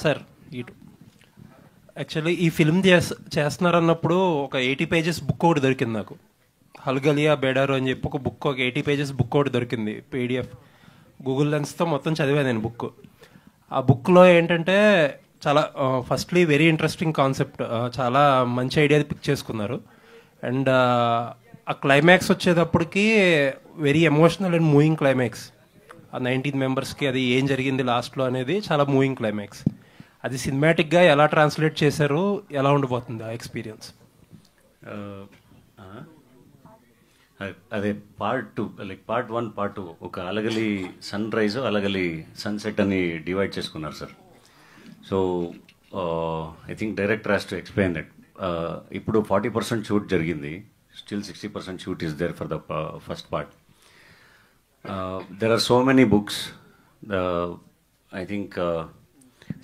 Sir ఇటు actually ఈ film చేస్తున్నారన్నప్పుడు ఒక 80 పేజెస్ బుక్ ఒకటి దొరికింది నాకు. హల్గలియా బేడారు అని చెప్పి ఒక బుక్, ఒక 80 పేజెస్ బుక్ ఒకటి దొరికింది పీడిఎఫ్. గూగుల్ లెన్స్తో మొత్తం చదివాను నేను బుక్. ఆ బుక్లో ఏంటంటే చాలా ఫస్ట్లీ వెరీ ఇంట్రెస్టింగ్ కాన్సెప్ట్, చాలా మంచి ఐడియా పిక్ చేసుకున్నారు. అండ్ ఆ క్లైమాక్స్ వచ్చేటప్పటికి very emotional and moving climax. ఆ 19 మెంబర్స్కి అది ఏం జరిగింది లాస్ట్లో అనేది చాలా మూవింగ్ క్లైమాక్స్. అది సినిమాటిక్గా ఎలా ట్రాన్స్లేట్ చేశారు, ఎలా ఉండిపోతుంది ఆ ఎక్స్పీరియన్స్? అదే పార్ట్ 2, లైక్ పార్ట్ 1, పార్ట్ 2 ఒక అలగలి సన్ రైజ్, అలగలి సన్సెట్ అని డివైడ్ చేసుకున్నారు sir. So I think director has to explain that. ఇప్పుడు 40% షూట్ జరిగింది, still 60% shoot is there for the first part. There are so many books. I think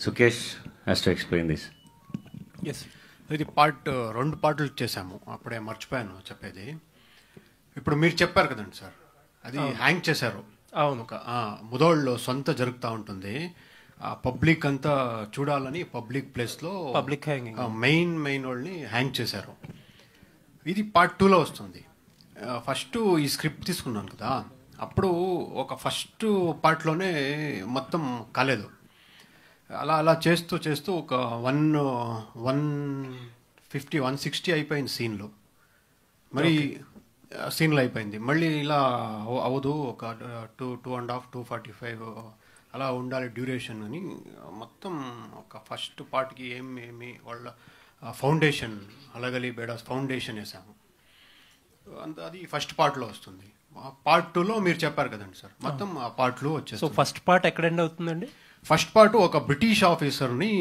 Sukesh has to explain this. Yes, ఇది part 2 పార్ట్లు చేశాము, అప్పుడే మర్చిపోయాను చెప్పేది. ఇప్పుడు మీరు చెప్పారు కదండి సార్, అది హ్యాంగ్ చేశారు. అవును, ఒక ముదోళ్ళలో సొంత జరుగుతూ ఉంటుంది, పబ్లిక్ అంతా చూడాలని పబ్లిక్ ప్లేస్లో పబ్లిక్ హ్యాంగింగ్ మెయిన్ వాళ్ళని హ్యాంగ్ చేశారు. ఇది పార్ట్ 2లో వస్తుంది. ఫస్ట్ ఈ స్క్రిప్ట్ తీసుకున్నాను కదా, అప్పుడు ఒక ఫస్ట్ పార్ట్లోనే మొత్తం కాలేదు. అలా చేస్తూ చేస్తూ ఒక 150-160 అయిపోయింది సీన్లో. మరి సీన్లు అయిపోయింది, మళ్ళీ ఇలా అవ్వదు, ఒక 2.5, 2:45 అలా ఉండాలి డ్యూరేషన్ అని మొత్తం ఒక ఫస్ట్ పార్ట్కి ఏమి వాళ్ళ ఫౌండేషన్, అలగలి బేడాస్ ఫౌండేషన్ వేసాము. అది ఫస్ట్ పార్ట్లో వస్తుంది. పార్ట్ 2లో మీరు చెప్పారు కదండి సార్, మొత్తం ఆ పార్ట్లో వచ్చేసి. సో ఫస్ట్ పార్ట్ ఎక్కడ ఎండ్ అవుతుందండి? ఫస్ట్ పార్ట్ ఒక బ్రిటిష్ ఆఫీసర్ని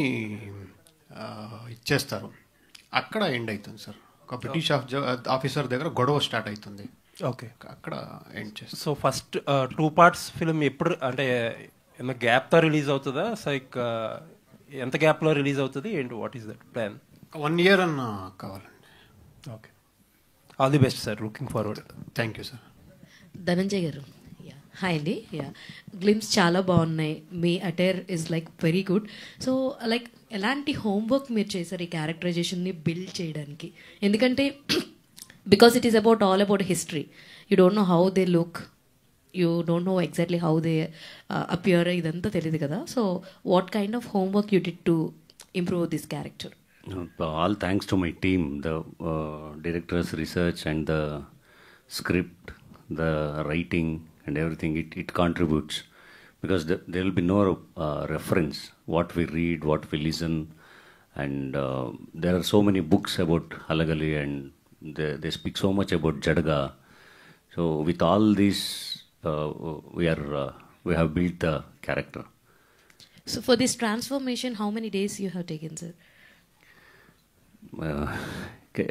ఇచ్చేస్తారు, అక్కడ ఎండ్ అవుతుంది సార్. ఒక బ్రిటిష్ ఆఫీసర్ దగ్గర గొడవ స్టార్ట్ అవుతుంది, ఓకే, అక్కడ ఎండ్ చేస్తారు. సో ఫస్ట్ 2 పార్ట్స్ ఫిల్మ్ ఎప్పుడు, అంటే ఏమన్నా గ్యాప్తో రిలీజ్ అవుతుందా? లైక్ ఎంత గ్యాప్లో రిలీజ్ అవుతుంది ఏంటి, what is that plan? 1 year అన్న కావాలండి. Okay, all the best sir, looking forward. Thank you sir. Dhananjay గారు, హాయ్ అండి. గ్లిమ్స్ చాలా బాగున్నాయి, మీ attire is like very good. So like ఎలాంటి హోంవర్క్ మీరు చేశారు ఈ క్యారెక్టరైజేషన్ని బిల్డ్ చేయడానికి? ఎందుకంటే because it is all about history, you don't know how they look, you don't know exactly how they appear, ఇదంతా తెలియదు కదా. So what kind of homework you did to improve this character? All thanks to my team, the director's research and the script, the writing and everything. It contributes because there will be no reference. What we read, what we listen, and there are so many books about Halagali and they speak so much about Jadaga. So with all this, we have built the character. So for this transformation, how many days you have taken, sir?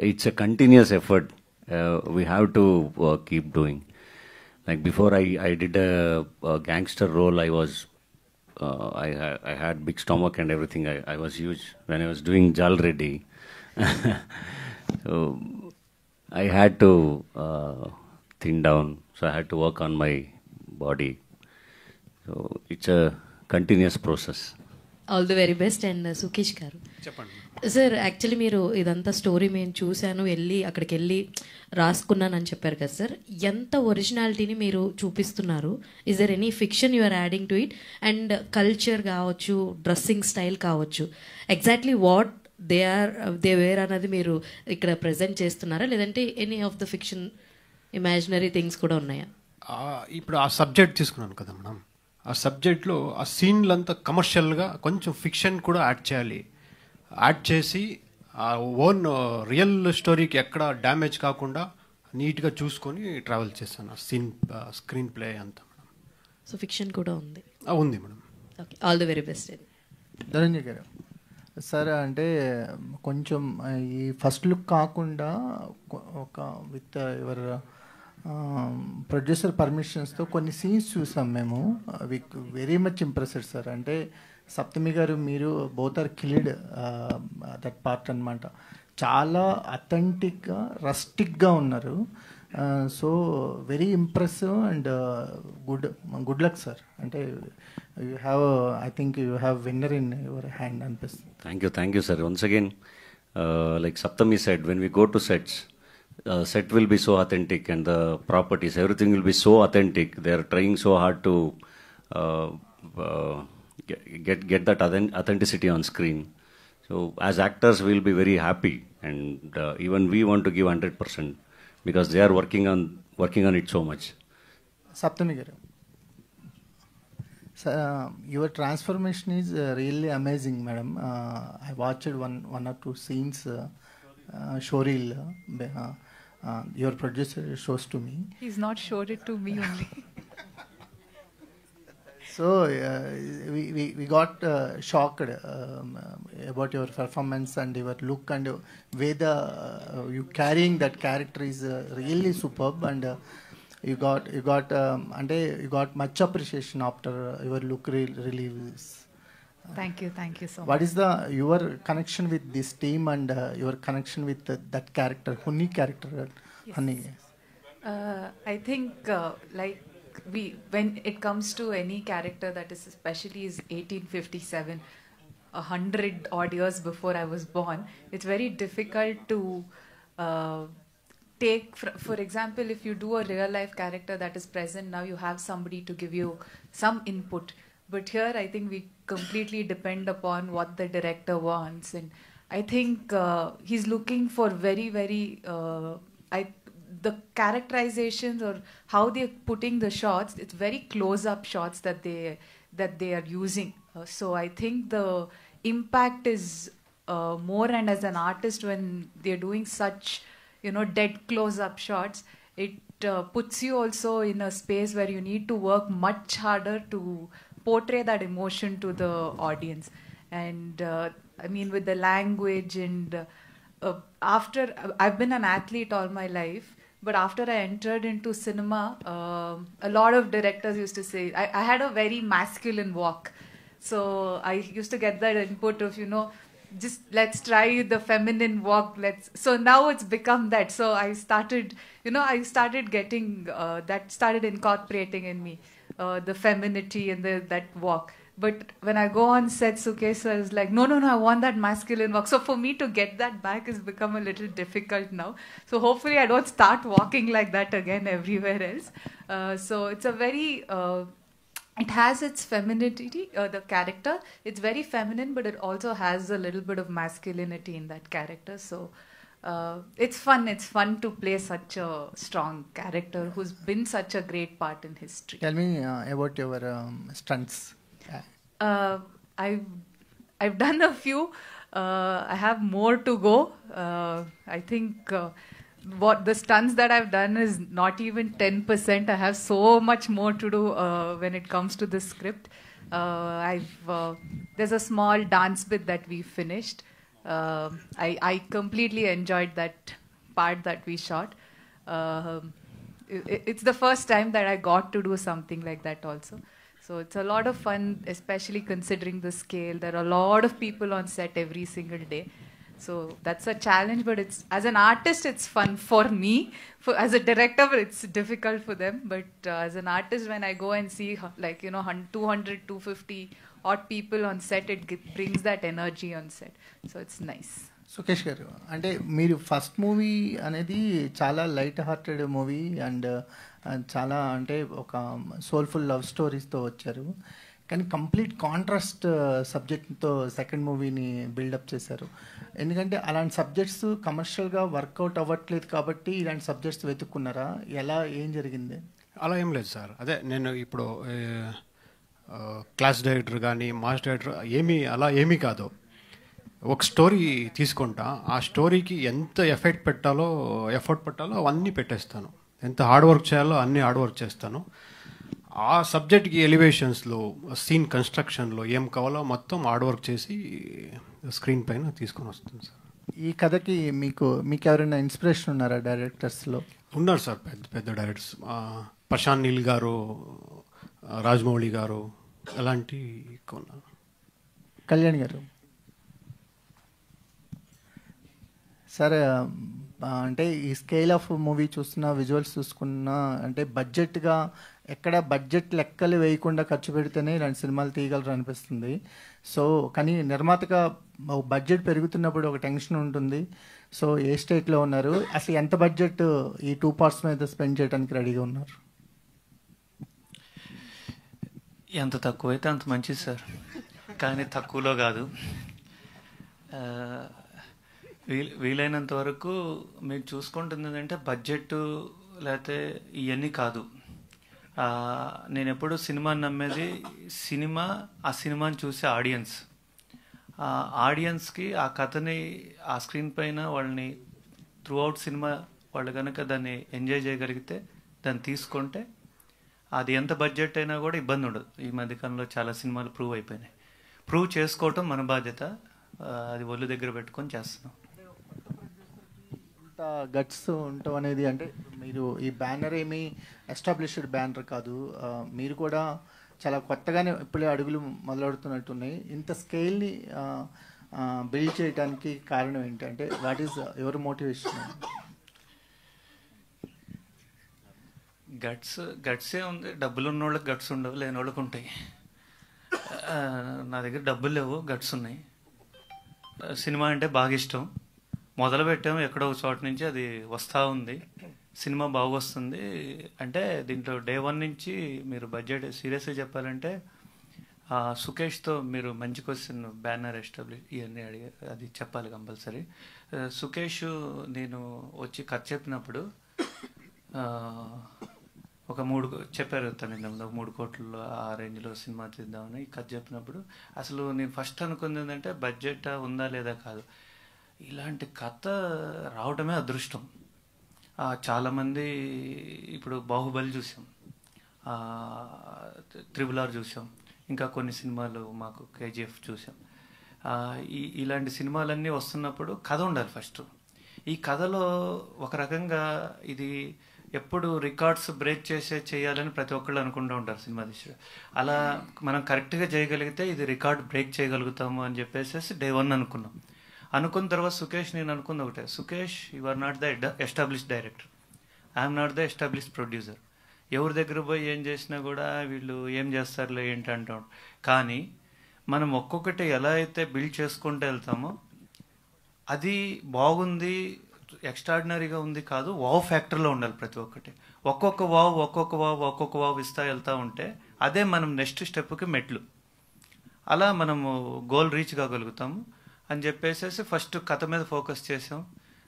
It's a continuous effort. We have to keep doing. Like before I did a gangster role, I had big stomach and everything. I was huge when I was doing Jal Reddy. So I had to thin down, so I had to work on my body. So it's a continuous process. All the very best. And Sukesh గారు చెప్పండి sir, actually మీరు ఇదంతా story మేము చూశాను, అక్కడికి వెళ్ళి రాసుకున్నానని చెప్పారు కదా సార్, ఎంత ఒరిజినాలిటీని మీరు చూపిస్తున్నారు? Is there any fiction you are adding to it? And culture కావచ్చు, డ్రెస్సింగ్ స్టైల్ కావచ్చు, ఎగ్జాక్ట్లీ వాట్ దే వేర్ అన్నది మీరు ఇక్కడ ప్రజెంట్ చేస్తున్నారా, లేదంటే any of the fiction imaginary things కూడా ఉన్నాయా? ఇప్పుడు ఆ సబ్జెక్ట్ తీసుకున్నాను కదా మేడం, ఆ సబ్జెక్ట్లో ఆ సీన్లంతా కమర్షియల్గా కొంచెం ఫిక్షన్ కూడా యాడ్ చేసి ఆ ఓన్ రియల్ స్టోరీకి ఎక్కడ డ్యామేజ్ కాకుండా నీట్గా చూసుకొని ట్రావెల్ చేస్తాను. ఆ స్క్రీన్ ప్లే అంతా మేడం. సో ఫిక్షన్ కూడా ఉంది? ఉంది madam. Okay, all the very best. Dhananjay గారు సార్, అంటే కొంచెం ఈ ఫస్ట్ లుక్ కాకుండా ఒక విత్ ఎవర్ ప్రొడ్యూసర్ పర్మిషన్స్తో కొన్ని సీన్స్ చూసాం మేము, అవి వెరీ మచ్ ఇంప్రెస్డ్ సార్. అంటే సప్తమి గారు, మీరు both are killed that part అనమాట. చాలా అథెంటిక్గా రస్టిక్గా ఉన్నారు. So very impressive and good luck sir. అంటే you have, I think you have winner in your hand అనిపిస్తుంది. Thank you, sir. Once again, like Saptami said, when we go to sets, set will be so authentic, and the properties, everything will be so authentic. They are trying so hard to uh, uh, get that authenticity on screen. So as actors, we'll be very happy, and even we want to give 100% because they are working on it so much. సప్తమి గారు, your transformation is really amazing, madam. I watched one or two scenes, showreel, your producer shows to me. He's not showed it to me only. So we got shocked about your performance and your look, and way you carrying that character is really superb, and you got అంటే you got much appreciation after your look release. Thank you so much. What is your connection with this team and your connection with that character, Hunni character? Yes. Hunni. I think like when it comes to any character that is especially is 1857, 100 odd years before I was born, it's very difficult to take, for example, if you do a real life character that is present now, you have somebody to give you some input. But here I think we completely depend upon what the director wants, and I think he's looking for very, very the characterizations or how they're putting the shots, it's very close-up shots that they are using. So I think the impact is more, and as an artist, when they're doing such, dead close-up shots, it puts you also in a space where you need to work much harder to portray that emotion to the audience. And I mean, with the language and after, I've been an athlete all my life, but after I entered into cinema, a lot of directors used to say, I had a very masculine walk. So I used to get that input of, just let's try the feminine walk. So now it's become that. So I started getting, that started incorporating in me, the femininity and that walk. But when I go on set, Sukesh sir is like, no, I want that masculine walk. So for me to get that back has become a little difficult now. So hopefully I don't start walking like that again everywhere else. So it's a very, it has its femininity, the character. It's very feminine, but it also has a little bit of masculinity in that character. So it's fun to play such a strong character who's been such a great part in history. Tell me about your stunts. I've done a few. I have more to go. I think what the stunts that I've done is not even 10%. I have so much more to do when it comes to the script. There's a small dance bit that we finished. I completely enjoyed that part that we shot. It's the first time that I got to do something like that also. So it's a lot of fun, especially considering the scale. There are a lot of people on set every single day. So that's a challenge, but it's, as an artist, it's fun for me. As a director, it's difficult for them. But as an artist, when I go and see 200, 250 odd people on set, it brings that energy on set. So it's nice. Sukesh గారు, అంటే మీరు first movie అనేది చాలా light hearted movie and చాలా అంటే ఒక soulful love స్టోరీస్తో వచ్చారు, కానీ కంప్లీట్ కాంట్రాస్ట్ సబ్జెక్ట్తో సెకండ్ మూవీని బిల్డప్ చేశారు. ఎందుకంటే అలాంటి సబ్జెక్ట్స్ కమర్షియల్గా వర్కౌట్ అవ్వట్లేదు కాబట్టి ఇలాంటి సబ్జెక్ట్స్ వెతుక్కున్నారా, ఎలా, ఏం జరిగింది? అలా ఏం లేదు సార్. అదే నేను ఇప్పుడు క్లాస్ డైరెక్టర్ కానీ మాస్ డైరెక్టర్ ఏమీ కాదు. ఒక స్టోరీ తీసుకుంటా, ఆ స్టోరీకి ఎంత ఎఫర్ట్ పెట్టాలో అవన్నీ పెట్టేస్తాను. ఎంత హార్డ్ వర్క్ చేయాలో అన్నీ హార్డ్ వర్క్ చేస్తాను. ఆ సబ్జెక్ట్కి ఎలివేషన్స్లో, సీన్ కన్స్ట్రక్షన్లో ఏం కావాలో మొత్తం హార్డ్ వర్క్ చేసి స్క్రీన్ పైన తీసుకొని వస్తాను సార్. ఈ కథకి మీకు ఎవరైనా ఇన్స్పిరేషన్ ఉన్నారా డైరెక్టర్స్లో? ఉన్నారు సార్, పెద్ద డైరెక్టర్స్. ప్రశాంత్ నీల్ గారు, రాజమౌళి గారు, అలాంటి ఉన్నారు. కళ్యాణ్ గారు, సార్ అంటే ఈ స్కేల్ ఆఫ్ మూవీ చూస్తున్నా, విజువల్స్ చూసుకున్నా, అంటే బడ్జెట్గా ఎక్కడ బడ్జెట్ లెక్కలు వేయకుండా ఖర్చు పెడితేనే ఇలాంటి సినిమాలు తీయగలరు అనిపిస్తుంది. సో కానీ నిర్మాతగా బడ్జెట్ పెరుగుతున్నప్పుడు ఒక టెన్షన్ ఉంటుంది. సో ఏ స్టేట్లో ఉన్నారు, అసలు ఎంత బడ్జెట్ ఈ 2 parts మీద స్పెండ్ చేయడానికి రెడీగా ఉన్నారు? ఎంత తక్కువైతే అంత మంచిది సార్, కానీ తక్కువలో కాదు. వీలైనంత వరకు మీరు చూసుకుంటుంది ఏంటంటే బడ్జెట్ లేకపోతే ఇవన్నీ కాదు. నేను ఎప్పుడు సినిమాని నమ్మేది సినిమా, ఆ సినిమాని చూసే ఆడియన్స్. ఆ ఆడియన్స్కి ఆ కథని ఆ స్క్రీన్ పైన వాళ్ళని త్రూ అవుట్ సినిమా వాళ్ళు కనుక దాన్ని ఎంజాయ్ చేయగలిగితే, దాన్ని తీసుకుంటే అది ఎంత బడ్జెట్ అయినా కూడా ఇబ్బంది ఉండదు. ఈ మధ్యకాలంలో చాలా సినిమాలు ప్రూవ్ అయిపోయినాయి. ప్రూవ్ చేసుకోవటం మన బాధ్యత, అది ఒళ్ళు దగ్గర పెట్టుకొని చేస్తున్నాం. ఇంత గట్స్ ఉండటం అనేది, అంటే మీరు ఈ బ్యానర్ ఏమీ ఎస్టాబ్లిష్డ్ బ్యానర్ కాదు, మీరు కూడా చాలా కొత్తగానే ఇప్పుడే అడుగులు మొదలెడుతున్నట్టున్నాయి. ఇంత స్కేల్ని బిల్డ్ చేయడానికి కారణం ఏంటి? అంటే వాట్ ఈస్ యువర్ మోటివేషన్? గట్సే ఉంది. డబ్బులు ఉన్న వాళ్ళకి గట్స్ ఉండవు, లేని వాళ్ళకి ఉంటాయి. నా దగ్గర డబ్బులు లేవు, గట్స్ ఉన్నాయి. సినిమా అంటే బాగా ఇష్టం. మొదలు పెట్టాము ఎక్కడో ఒక చోట నుంచి, అది వస్తూ ఉంది. సినిమా బాగా వస్తుంది. అంటే దీంట్లో డే 1 నుంచి మీరు బడ్జెట్ సీరియస్గా చెప్పాలంటే సుకేష్తో మీరు మంచి క్వశ్చన్, బ్యానర్ ఎస్టాబ్లిష్ ఇవన్నీ అడిగారు, అది చెప్పాలి కంపల్సరీ. సుకేష్ నేను వచ్చి కథ చెప్పినప్పుడు ఒక 3 చెప్పారు తను ఇంతకుముందు, 3 కోట్లలో ఆ రేంజ్లో సినిమా తీద్దామని కథ చెప్పినప్పుడు అసలు నేను ఫస్ట్ అనుకుంది ఏంటంటే బడ్జెట్ ఉందా లేదా కాదు, ఇలాంటి కథ రావడమే అదృష్టం. చాలామంది ఇప్పుడు బాహుబలి చూసాం, RRR చూసాం, ఇంకా కొన్ని సినిమాలు మాకు KGF చూసాం. ఇలాంటి సినిమాలన్నీ వస్తున్నప్పుడు కథ ఉండాలి ఫస్ట్. ఈ కథలో ఒక రకంగా ఇది ఎప్పుడు రికార్డ్స్ బ్రేక్ చేయాలని ప్రతి ఒక్కళ్ళు అనుకుంటూ ఉంటారు సినిమా తీసాడు. అలా మనం కరెక్ట్గా చేయగలిగితే ఇది రికార్డ్ బ్రేక్ చేయగలుగుతాము అని చెప్పేసి డే 1 అనుకున్నాం. అనుకున్న తర్వాత సుకేష్ నేను అనుకుంది ఒకటే, Sukesh you are not the established director, I'm not the established producer. ఎవరి దగ్గర పోయి ఏం చేసినా కూడా వీళ్ళు ఏం చేస్తారులే ఏంటి అంటాం. కానీ మనం ఒక్కొక్కటి ఎలా అయితే బిల్డ్ చేసుకుంటూ వెళ్తామో అది బాగుంది, ఎక్స్ట్రాడినరీగా ఉంది కాదు, వావ్ ఫ్యాక్టర్లో ఉండాలి ప్రతి ఒక్కటి. ఒక్కొక్క వావ్ ఇస్తా వెళ్తూ ఉంటే అదే మనం నెక్స్ట్ స్టెప్కి మెట్లు. అలా మనము గోల్ రీచ్ కాగలుగుతాము అని చెప్పేసి ఫస్ట్ కథ మీద ఫోకస్ చేసాం,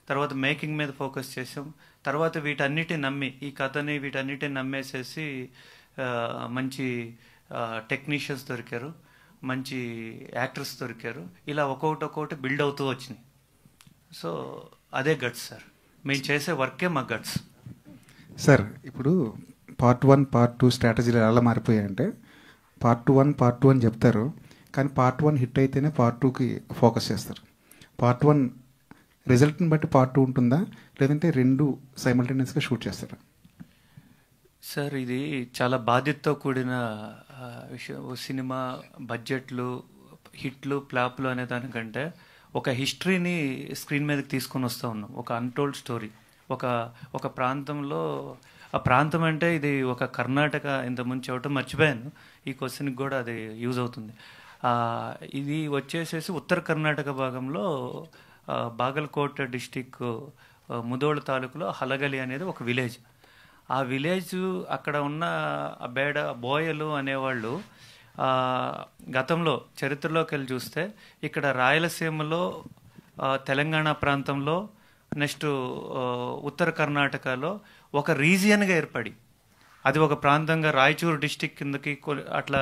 తర్వాత మేకింగ్ మీద ఫోకస్ చేసాం, తర్వాత వీటన్నిటిని నమ్మి ఈ కథని వీటన్నిటిని నమ్మేసేసి మంచి టెక్నీషియన్స్ దొరికారు, మంచి యాక్టర్స్ దొరికారు. ఇలా ఒక్కొక్కటి బిల్డ్ అవుతూ వచ్చినాయి. సో అదే గట్స్ సార్, మేము చేసే వర్కే మా గట్స్. సార్ ఇప్పుడు పార్ట్ 1 పార్ట్ 2 స్ట్రాటజీలు ఎలా మారిపోయాయంటే పార్ట్ 1 పార్ట్ 2 అని చెప్తారు, కానీ పార్ట్ 1 హిట్ అయితేనే పార్ట్ 2కి ఫోకస్ చేస్తారు. పార్ట్ 1 రిజల్ట్ని బట్టి పార్ట్ 2 ఉంటుందా, లేదంటే 2 సైమల్టేనియస్గా షూట్ చేస్తారా? సార్ ఇది చాలా బాధ్యతతో కూడిన విషయం. సినిమా బడ్జెట్లు, హిట్లు, ఫ్లాప్లు అనే దానికంటే ఒక హిస్టరీని స్క్రీన్ మీదకి తీసుకొని వస్తూ ఉన్నాం. ఒక అన్టోల్డ్ స్టోరీ, ఒక ప్రాంతంలో, ఆ ప్రాంతం అంటే ఇది ఒక కర్ణాటక, ఇంతకుముందు చెప్పడం మర్చిపోయాను, ఈ క్వశ్చన్కి కూడా అది యూజ్ అవుతుంది. ఇది వచ్చేసేసి ఉత్తర కర్ణాటక భాగంలో బాగల్కోట్ డిస్టిక్ ముదోళ తాలూకులో హలగలి అనేది ఒక విలేజ్. ఆ విలేజ్ అక్కడ ఉన్న బోయలు అనేవాళ్ళు గతంలో చరిత్రలోకి వెళ్ళి చూస్తే ఇక్కడ రాయలసీమలో, తెలంగాణ ప్రాంతంలో, నెక్స్ట్ ఉత్తర కర్ణాటకలో ఒక రీజియన్గా ఏర్పడి అది ఒక ప్రాంతంగా రాయచూరు డిస్టిక్ కిందకి అట్లా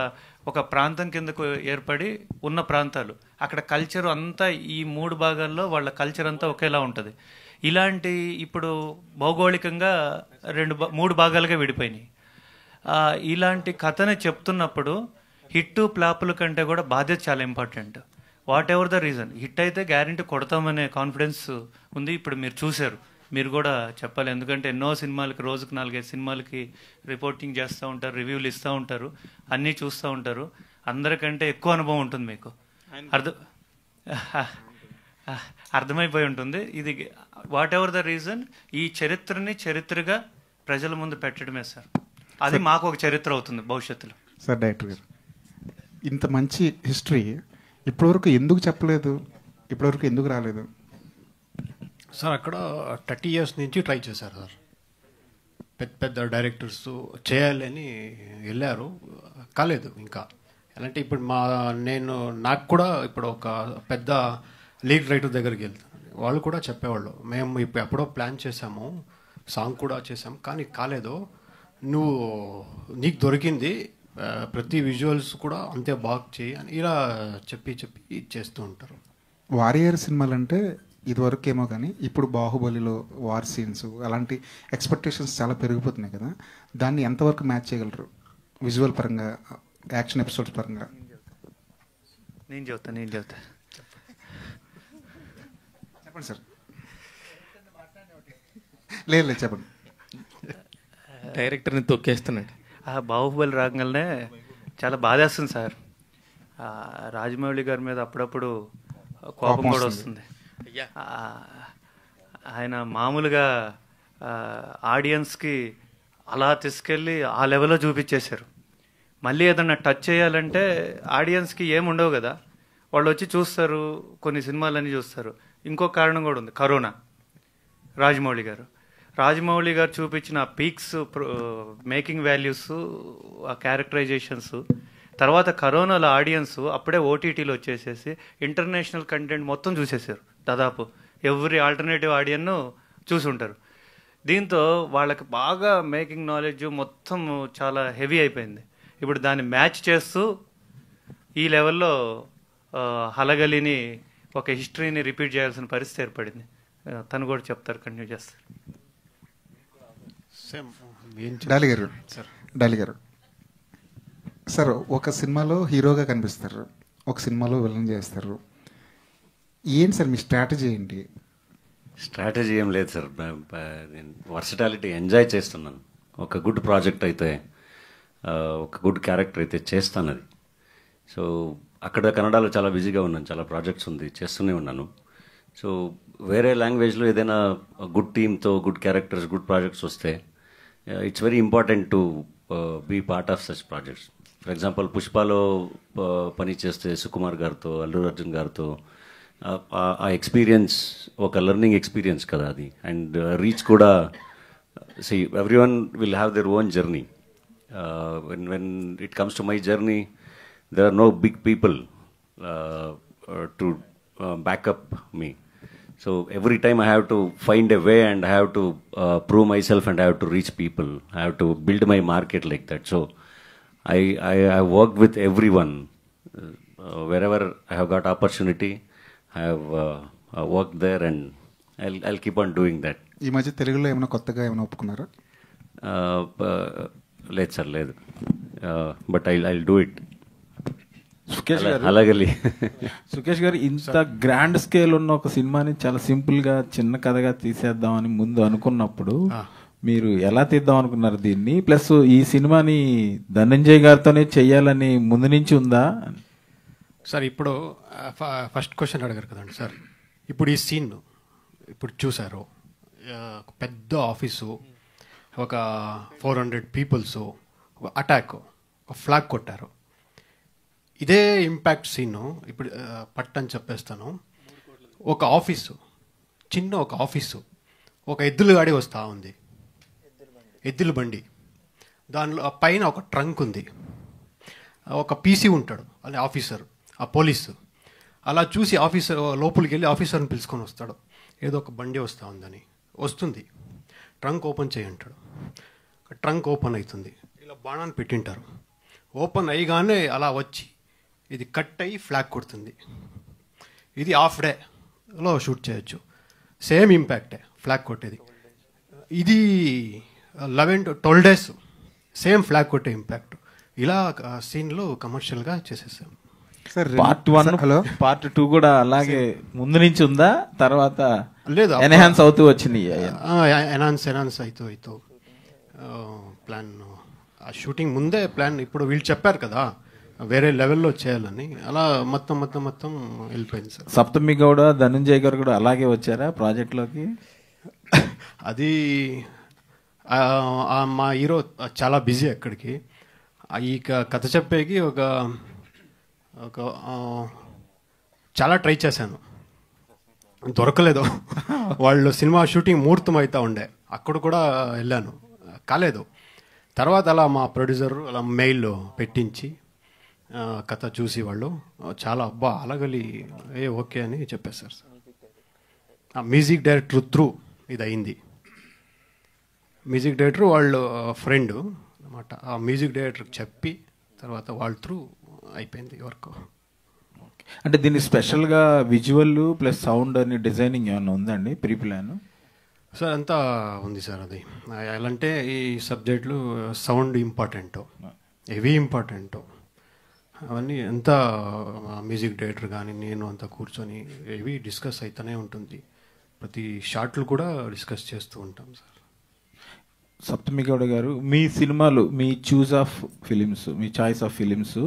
ఒక ప్రాంతం కిందకు ఏర్పడి ఉన్న ప్రాంతాలు, అక్కడ కల్చర్ అంతా ఈ 3 భాగాల్లో వాళ్ళ కల్చర్ అంతా ఒకేలా ఉంటుంది. ఇలాంటి ఇప్పుడు భౌగోళికంగా 3 భాగాలుగా విడిపోయినాయి. ఇలాంటి కథని చెప్తున్నప్పుడు హిట్ ఫ్లాపుల కంటే కూడా బాధ్యత చాలా important. What ever the reason, hit అయితే గ్యారెంటీ కొడతామనే కాన్ఫిడెన్స్ ఉంది. ఇప్పుడు మీరు చూశారు, మీరు కూడా చెప్పాలి, ఎందుకంటే ఎన్నో సినిమాలకి, రోజుకు 4-5 సినిమాలకి రిపోర్టింగ్ చేస్తూ ఉంటారు, రివ్యూలు ఇస్తూ ఉంటారు, అన్నీ చూస్తూ ఉంటారు. అందరికంటే ఎక్కువ అనుభవం ఉంటుంది మీకు. అర్థమైపోయి ఉంటుంది. ఇది వాట్ ఎవర్ ద రీజన్, ఈ చరిత్రని చరిత్రగా ప్రజల ముందు పెట్టడమే సార్. అది మాకు ఒక చరిత్ర అవుతుంది భవిష్యత్తులో. సార్ డైరెక్టర్ గారు, ఇంత మంచి హిస్టరీ ఇప్పటివరకు ఎందుకు చెప్పలేదు, ఇప్పటివరకు ఎందుకు రాలేదు? సార్ అక్కడ 30 years నుంచి ట్రై చేశారు సార్. పెద్ద పెద్ద డైరెక్టర్స్ చేయాలని వెళ్ళారు, కాలేదు ఇంకా. ఎలాంటి ఇప్పుడు నాకు కూడా ఇప్పుడు ఒక పెద్ద లీడ్ రైటర్ దగ్గరికి వెళ్తాను, వాళ్ళు కూడా చెప్పేవాళ్ళు, మేము ఇప్పుడు ఎప్పుడో ప్లాన్ చేసాము, సాంగ్ కూడా చేసాము, కానీ కాలేదు, నీకు దొరికింది, ప్రతి విజువల్స్ కూడా అంతే బాగా చేయి అని ఇలా చెప్పి చేస్తూ ఉంటారు. వారియర్ సినిమాలు అంటే ఇదివరకు ఏమో కానీ ఇప్పుడు బాహుబలిలో వార్ సీన్స్ అలాంటి ఎక్స్పెక్టేషన్స్ చాలా పెరిగిపోతున్నాయి కదా, దాన్ని ఎంతవరకు మ్యాచ్ చేయగలరు విజువల్ పరంగా, యాక్షన్ ఎపిసోడ్స్ పరంగా? నేను చెప్తా చెప్పండి సార్. లేదు చెప్పండి. డైరెక్టర్ని తొక్కేస్తున్నాడు. బాహుబలి రాగానే చాలా బాధేస్తుంది సార్. రాజమౌళి గారి మీద అప్పుడప్పుడు కోపం కూడా వస్తుంది. ఆయన మామూలుగా ఆడియన్స్కి అలా తీసుకెళ్ళి ఆ లెవెల్లో చూపించేశారు. మళ్ళీ ఏదన్నా టచ్ చేయాలంటే ఆడియన్స్కి ఏముండవు కదా, వాళ్ళు వచ్చి చూస్తారు, కొన్ని సినిమాలన్నీ చూస్తారు. ఇంకో కారణం కూడా ఉంది, కరోనా. రాజమౌళి గారు చూపించిన పీక్స్, మేకింగ్ వాల్యూస్, ఆ క్యారెక్టరైజేషన్స్, తర్వాత కరోనాలో ఆడియన్స్ అప్పుడే ఓటీటీలో వచ్చేసేసి ఇంటర్నేషనల్ కంటెంట్ మొత్తం చూసేసారు. దాదాపు ఎవ్రీ ఆల్టర్నేటివ్ ఆడియన్ చూసి ఉంటారు. దీంతో వాళ్ళకి బాగా మేకింగ్ నాలెడ్జ్ మొత్తం చాలా హెవీ అయిపోయింది. ఇప్పుడు దాన్ని మ్యాచ్ చేస్తూ ఈ లెవెల్లో హలగలిని ఒక హిస్టరీని రిపీట్ చేయాల్సిన పరిస్థితి ఏర్పడింది. తను కూడా చెప్తారు, కంటిన్యూ చేస్తారు. డాలి గారు సార్, ఒక సినిమాలో హీరోగా కనిపిస్తారు, ఒక సినిమాలో విలన్ చేస్తారు. ఏంటి సార్ మీ స్ట్రాటజీ ఏంటి? స్ట్రాటజీ ఏం లేదు సార్, నేను వర్సటాలిటీ ఎంజాయ్ చేస్తున్నాను. ఒక గుడ్ ప్రాజెక్ట్ అయితే, ఒక గుడ్ క్యారెక్టర్ అయితే చేస్తాను అది. సో అక్కడ కన్నడలో చాలా బిజీగా ఉన్నాను, చాలా ప్రాజెక్ట్స్ ఉంది, చేస్తూనే ఉన్నాను. సో వేరే లాంగ్వేజ్లో ఏదైనా గుడ్ టీమ్తో గుడ్ క్యారెక్టర్స్, గుడ్ ప్రాజెక్ట్స్ వస్తే it's very important to be part of such projects. For example పుష్పలో పని చేస్తే సుకుమార్ గారితో, అల్లు అర్జున్ గారితో, ఆ ఎక్స్పీరియన్స్ ఒక లెర్నింగ్ ఎక్స్పీరియన్స్ కదా అది. అండ్ రీచ్ కూడా, see every one will have their own journey. when it comes to my journey, there are no big people to back up me. So every time I have to find a way, and I have to prove myself, and I have to reach people. I have to build my market like that. So I worked with everyone. Wherever I have got opportunity, I have worked there, and I'll keep on doing that. ఈ మధ్య తెలుగులో ఏమైనా కొత్తగా ఏమైనా ఒప్పుకున్నారా? లేదు sir, లేదు. But I do it. Sukesh గారు, ఇంత గ్రాండ్ స్కేల్ ఉన్న ఒక సినిమాని చాలా సింపుల్ గా చిన్న కథగా తీసేద్దామని ముందు అనుకున్నప్పుడు మీరు ఎలా తీద్దాం అనుకున్నారు దీన్ని? ప్లస్ ఈ సినిమాని ధనంజయ్ గారితోనే చెయ్యాలని ముందు నుంచి ఉందా? సార్ ఇప్పుడు ఫస్ట్ క్వశ్చన్ అడిగారు కదండి సార్. ఇప్పుడు ఈ సీన్ ఇప్పుడు చూసారు, పెద్ద ఆఫీసు, ఒక 400 పీపుల్స్, ఒక అటాక్, ఒక ఫ్లాగ్ కొట్టారు. ఇదే ఇంపాక్ట్ సీను ఇప్పుడు పట్టని చెప్పేస్తాను. ఒక ఆఫీసు, చిన్న ఒక ఆఫీసు, ఒక ఎద్దుల గాడి వస్తూ ఉంది, ఎద్దుల బండి, దానిలో పైన ఒక ట్రంక్ ఉంది, ఒక పీసీ ఉంటాడు అది ఆఫీసర్, ఆ పోలీసు. అలా చూసి ఆఫీసర్ లోపలికి వెళ్ళి ఆఫీసర్ని పిలుచుకొని వస్తాడు, ఏదో ఒక బండి వస్తూ ఉందని. వస్తుంది, ట్రంక్ ఓపెన్ చేయంటాడు, ట్రంక్ ఓపెన్ అవుతుంది, ఇలా బాణాన్ని పెట్టింటారు. ఓపెన్ అయ్యగానే అలా వచ్చి ఇది కట్ అయ్యి ఫ్లాగ్ కొడుతుంది. ఇది హాఫ్ డేలో షూట్ చేయొచ్చు, సేమ్ ఇంపాక్టే ఫ్లాగ్ కొట్టేది. ఇది 11 to 12 days సేమ్ ఫ్లాగ్ కొట్టే ఇంపాక్ట్. ఇలా సీన్లో కమర్షియల్గా చేసేసాం. పార్ట్ 1, పార్ట్ 2 కూడా అలాగే ముందు నుంచి ఉందా, తర్వాత లేదు ఎన్హాన్స్ అవుతూ వచ్చినాయి? ఎనాన్స్ అవుతూ ప్లాన్, ఆ షూటింగ్ ముందే ప్లాన్. ఇప్పుడు వీళ్ళు చెప్పారు కదా, వేరే లెవెల్లో చేయాలని అలా మొత్తం వెళ్ళిపోయింది సార్. సప్తమి గౌడ, ధనంజయ్ గారు కూడా అలాగే వచ్చారా ప్రాజెక్ట్లోకి? అది మా హీరో చాలా బిజీ అక్కడికి. ఈ కథ చెప్పేకి ఒక చాలా ట్రై చేశాను, దొరకలేదు. వాళ్ళు సినిమా షూటింగ్ ముహూర్తం అవుతా ఉండే, అక్కడ కూడా వెళ్ళాను, కాలేదు. తర్వాత అలా మా ప్రొడ్యూసర్ అలా మెయిల్ పెట్టించి కథ చూసి వాళ్ళు చాలా అబ్బా అలగలి ఓకే అని చెప్పేశారు సార్. మ్యూజిక్ డైరెక్టర్ త్రూ ఇది అయింది. మ్యూజిక్ డైరెక్టర్ వాళ్ళు ఫ్రెండ్ అనమాట. ఆ మ్యూజిక్ డైరెక్టర్కి చెప్పి తర్వాత వాళ్ళ త్రూ అయిపోయింది వర్క్. అంటే దీన్ని స్పెషల్గా విజువల్ ప్లస్ సౌండ్ అని డిజైనింగ్ ఏమైనా ఉందండి ప్రీ ప్లాన్? సార్ అంతా ఉంది సార్. అది ఎలా అంటే ఈ సబ్జెక్టులు సౌండ్ ఇంపార్టెంట్, హెవీ ఇంపార్టెంట్, అవన్నీ ఎంత మ్యూజిక్ డైరెక్టర్ కానీ నేను అంతా కూర్చొని హెవీ డిస్కస్ అవుతూనే ఉంటుంది. ప్రతి షాట్లు కూడా డిస్కస్ చేస్తూ ఉంటాం సార్. సప్తమి గౌడ గారు, మీ సినిమాలు, మీ చాయిస్ ఆఫ్ ఫిలిమ్స్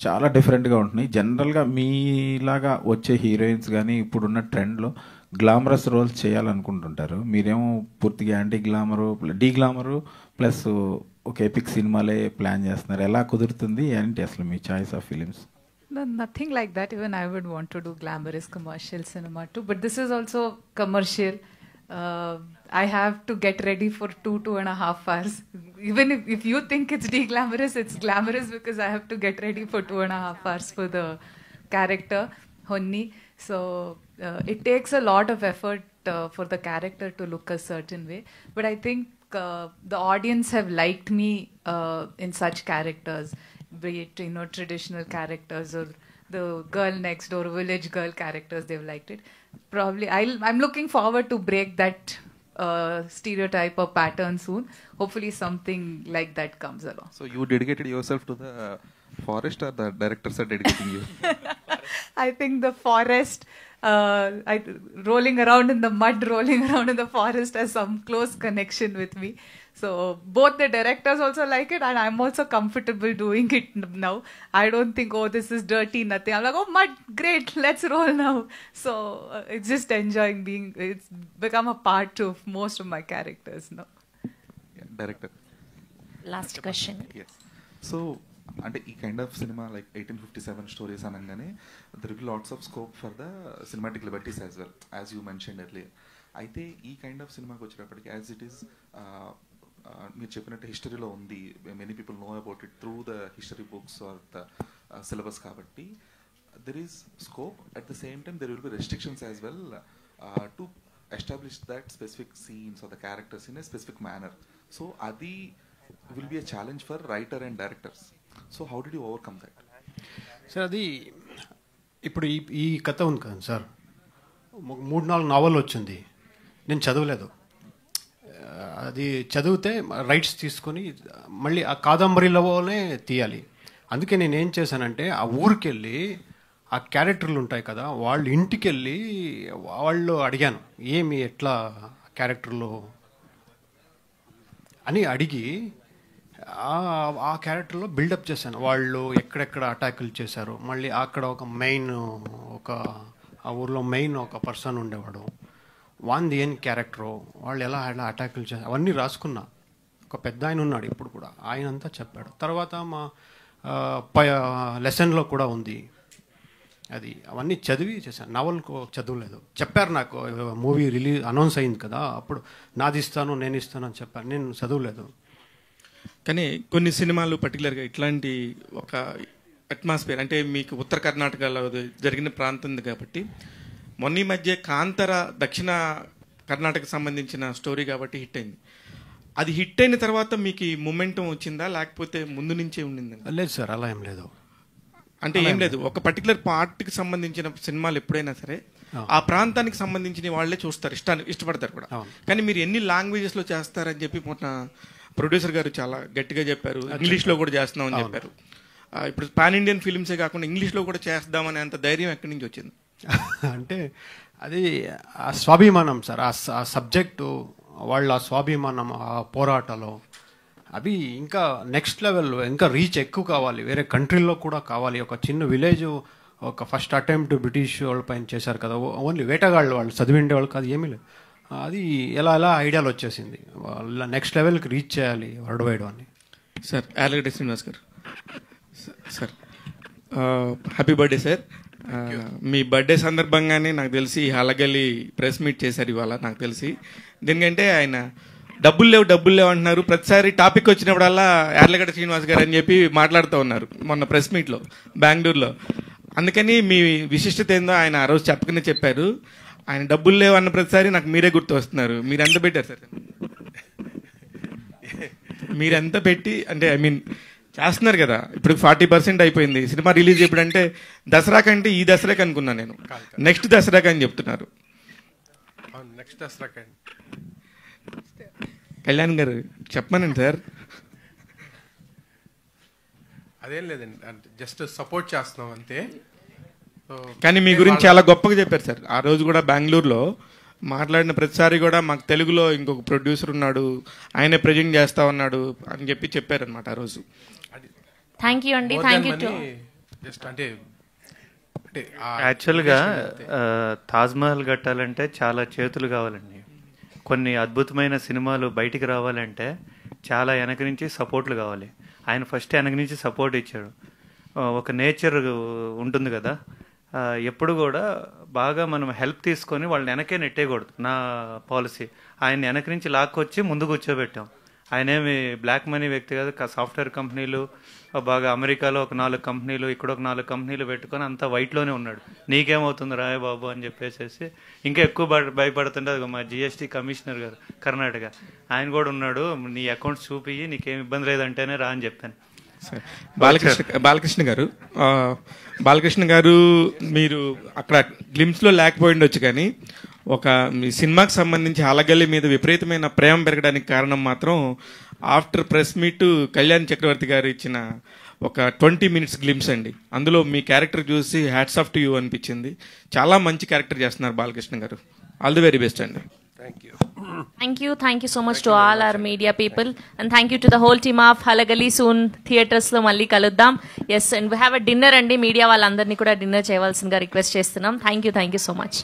చాలా డిఫరెంట్గా ఉంటున్నాయి. జనరల్గా మీలాగా వచ్చే హీరోయిన్స్ కానీ ఇప్పుడున్న ట్రెండ్లో గ్లామరస్ రోల్స్ చేయాలనుకుంటుంటారు. మీరేమో పూర్తిగా anti glamour, de glamour plus ఒక ఎపిక్ సినిమాలే ప్లాన్ చేస్తున్నారు. ఎలా కుదురుతుంది ఏంటి అసలు మీ choice of films? No, nothing like that. Even I would want to do glamorous commercial cinema too. But this is also commercial. I have to get ready for 2.5 hours. Even if you think it's de-glamorous, it's glamorous because I have to get ready for 2.5 hours for the character, Honni. So it takes a lot of effort for the character to look a certain way. But I think the audience have liked me in such characters, be it traditional characters or the girl next door, village girl characters. They've liked it. Probably I'm looking forward to break that stereotype or pattern soon. Hopefully something like that comes along. So you dedicated yourself to the forest, or the directors are dedicating you? I think the forest, rolling around in the mud, rolling around in the forest has some close connection with me. So both the directors also like it and I'm also comfortable doing it now. I don't think, oh, this is dirty, nothing. I'm like, oh, mud, great, let's roll now. So it's just enjoying it's become a part of most of my characters now. Yeah, director. Last question. Yes. So, అంటే ఈ kind of cinema like 1857 stories అనగానే there will lots of scope for the cinematic liberties as well as you mention earlier. అయితే ఈ kind of సినిమాకి వచ్చేటప్పటికి as it is మీరు చెప్పినట్టు హిస్టరీలో ఉంది, many people know about it through the history books or the syllabus, కాబట్టి there is scope. At the same time there will be restrictions as well to establish that specific scenes or the characters in a specific manner. So అది will be a challenge for writer and directors. So how did you overcome that? Sir అది ఇప్పుడు ఈ కథ ఉంది కదా sir, 3-4 naval వచ్చింది, నేను చదవలేదు. అది చదివితే రైట్స్ తీసుకొని మళ్ళీ ఆ కాదంబరిలోనే తీయాలి. అందుకే నేను ఏం చేశానంటే ఆ ఊరికి వెళ్ళి ఆ క్యారెక్టర్లు ఉంటాయి కదా వాళ్ళ ఇంటికి వెళ్ళి వాళ్ళు అడిగాను, ఏమి ఎట్లా క్యారెక్టర్లు అని అడిగి ఆ క్యారెక్టర్లో బిల్డప్ చేశాను. వాళ్ళు ఎక్కడెక్కడ అటాకులు చేశారు, మళ్ళీ అక్కడ ఒక మెయిన్ ఆ ఊర్లో మెయిన్ ఒక పర్సన్ ఉండేవాడు, వాంది ఏం క్యారెక్టరు, వాళ్ళు ఎలా అటాకులు చేశారు అవన్నీ రాసుకున్నా. ఒక పెద్ద ఆయన ఉన్నాడు ఇప్పుడు కూడా, ఆయన అంతా చెప్పాడు. తర్వాత మా లెసన్లో కూడా ఉంది అది, అవన్నీ చదివి చేశాను. నవల్కు చదవలేదు. చెప్పారు నాకు మూవీ రిలీజ్ అనౌన్స్ అయింది కదా, అప్పుడు నాది ఇస్తాను నేను ఇస్తాను అని చెప్పాను, నేను చదవలేదు. కానీ కొన్ని సినిమాలు పర్టికులర్గా ఇట్లాంటి ఒక అట్మాస్ఫియర్, అంటే మీకు ఉత్తర కర్ణాటకలో జరిగిన ప్రాంతం ఉంది కాబట్టి, మొన్న ఈ మధ్య కాంతార దక్షిణ కర్ణాటక సంబంధించిన స్టోరీ కాబట్టి హిట్ అయింది. అది హిట్ అయిన తర్వాత మీకు ఈ మొమెంటం వచ్చిందా, లేకపోతే ముందు నుంచే ఉండిందా? లేదు సార్, అలా ఏం లేదు. అంటే ఏం లేదు, ఒక పర్టికులర్ పార్ట్కి సంబంధించిన సినిమాలు ఎప్పుడైనా సరే ఆ ప్రాంతానికి సంబంధించిన వాళ్ళే చూస్తారు, ఇష్టపడతారు కూడా. కానీ మీరు ఎన్ని లాంగ్వేజెస్లో చేస్తారని చెప్పి మొన్న ప్రొడ్యూసర్ గారు చాలా గట్టిగా చెప్పారు, ఇంగ్లీష్లో కూడా చేస్తున్నామని చెప్పారు. ఇప్పుడు పాన్ ఇండియన్ ఫిలిమ్సే కాకుండా ఇంగ్లీష్లో కూడా చేద్దామనే అంత ధైర్యం ఎక్కడి నుంచి వచ్చింది? అంటే అది ఆ స్వాభిమానం సార్, ఆ సబ్జెక్టు వాళ్ళ స్వాభిమానం, ఆ పోరాటాలు అవి ఇంకా నెక్స్ట్ లెవెల్, ఇంకా రీచ్ ఎక్కువ కావాలి, వేరే కంట్రీలో కూడా కావాలి. ఒక చిన్న విలేజ్, ఒక ఫస్ట్ అటెంప్ట్ బ్రిటిష్ వాళ్ళ పైన చేశారు కదా, ఓన్లీ వేటగాళ్ళు, వాళ్ళు చదివిండే వాళ్ళు కాదు, ఏమీ లేదు. అది ఎలా ఐడియాలు వచ్చేసింది, వాళ్ళ నెక్స్ట్ లెవెల్కి రీచ్ చేయాలి వరల్డ్ వైడ్ అని. సార్ యార్లగడ్డ శ్రీనివాస్ గారు, సార్ హ్యాపీ బర్త్డే సార్. మీ బర్త్డే సందర్భంగానే నాకు తెలిసి హలగలి ప్రెస్ మీట్ చేశారు ఇవాళ నాకు తెలిసి. దీనికంటే ఆయన డబ్బులు లేవు అంటున్నారు, ప్రతిసారి టాపిక్ వచ్చినప్పుడల్లా యార్లగడ్డ శ్రీనివాస్ గారు అని చెప్పి మాట్లాడుతూ ఉన్నారు మొన్న ప్రెస్ మీట్లో బెంగళూరులో. అందుకని మీ విశిష్టత ఏందో ఆయన ఆ రోజు చెప్పకనే చెప్పారు. ఆయన డబ్బులు లేవు అన్న ప్రతిసారి నాకు మీరే గుర్తు వస్తున్నారు. మీరు ఎంత పెట్టారు సార్? మీరెంత పెట్టి, అంటే ఐ మీన్ చేస్తున్నారు కదా, ఇప్పుడు 40% అయిపోయింది. సినిమా రిలీజ్ ఎప్పుడంటే దసరా కంటే ఈ దసరాకి అనుకున్నాను నేను, నెక్స్ట్ దసరాకి అని చెప్తున్నారు. నెక్స్ట్ దసరాకి కళ్యాణ్ గారు చెప్పమనండి సార్. అదేం లేదండి, జస్ట్ సపోర్ట్ చేస్తున్నాం అంతే. కానీ మీ గురించి చాలా గొప్పగా చెప్పారు సార్. ఆ రోజు కూడా బెంగళూరులో మాట్లాడిన ప్రతిసారి కూడా మాకు తెలుగులో ఇంకొక ప్రొడ్యూసర్ ఉన్నాడు, ఆయనే ప్రజెంట్ చేస్తా ఉన్నాడు అని చెప్పారనమాట ఆ రోజు. థ్యాంక్ యూ అండి. థ్యాంక్ యూ టు జస్ట్ అంటే యాక్చువల్గా తాజ్మహల్ కట్టాలంటే చాలా చేతులు కావాలండి. కొన్ని అద్భుతమైన సినిమాలు బయటికి రావాలంటే చాలా వెనక నుంచి సపోర్ట్లు కావాలి. ఆయన ఫస్ట్ వెనక నుంచి సపోర్ట్ ఇచ్చాడు. ఒక నేచర్ ఉంటుంది కదా, ఎప్పుడు కూడా బాగా మనం హెల్ప్ తీసుకొని వాళ్ళని వెనకే నెట్టేయకూడదు. నా పాలసీ. ఆయన వెనక నుంచి లాక్కొచ్చి ముందు కూర్చోబెట్టాం. ఆయన ఏమి బ్లాక్ మనీ వ్యక్తి కాదు. సాఫ్ట్వేర్ కంపెనీలు బాగా, అమెరికాలో ఒక 4 కంపెనీలు, ఇక్కడ ఒక 4 కంపెనీలు పెట్టుకొని అంతా వైట్లోనే ఉన్నాడు. నీకేమవుతుంది రాయ బాబు అని చెప్పేసి ఇంకా ఎక్కువ భయపడుతుంటే మా జిఎస్టీ కమిషనర్ గారు కర్ణాటక, ఆయన కూడా ఉన్నాడు, నీ అకౌంట్స్ చూపి నీకేం ఇబ్బంది లేదంటేనే రా అని చెప్పాను. బాలకృష్ణ గారు మీరు అక్కడ గ్లిమ్స్లో లేకపోయి ఉండొచ్చు, కానీ ఒక మీ సినిమాకి సంబంధించి హలగల్లి మీద విపరీతమైన ప్రేమ పెరగడానికి కారణం మాత్రం ఆఫ్టర్ ప్రెస్ మీట్ కళ్యాణ్ చక్రవర్తి గారు ఇచ్చిన ఒక 20 minutes గ్లిమ్స్ అండి. అందులో మీ క్యారెక్టర్ చూసి హ్యాట్స్ ఆఫ్ టు యూ అనిపించింది. చాలా మంచి క్యారెక్టర్ చేస్తున్నారు బాలకృష్ణ గారు. ఆల్ ది వెరీ బెస్ట్ అండి. Thank you so much to all our media people, and thank you to the whole team of Halagali. Soon theaters lo malli kaluddam. Yes, and we have a dinner andi, media వాళ్ళందరినీ కూడా dinner చేయవలసిందిగా request చేస్తున్నాం. Thank you so much.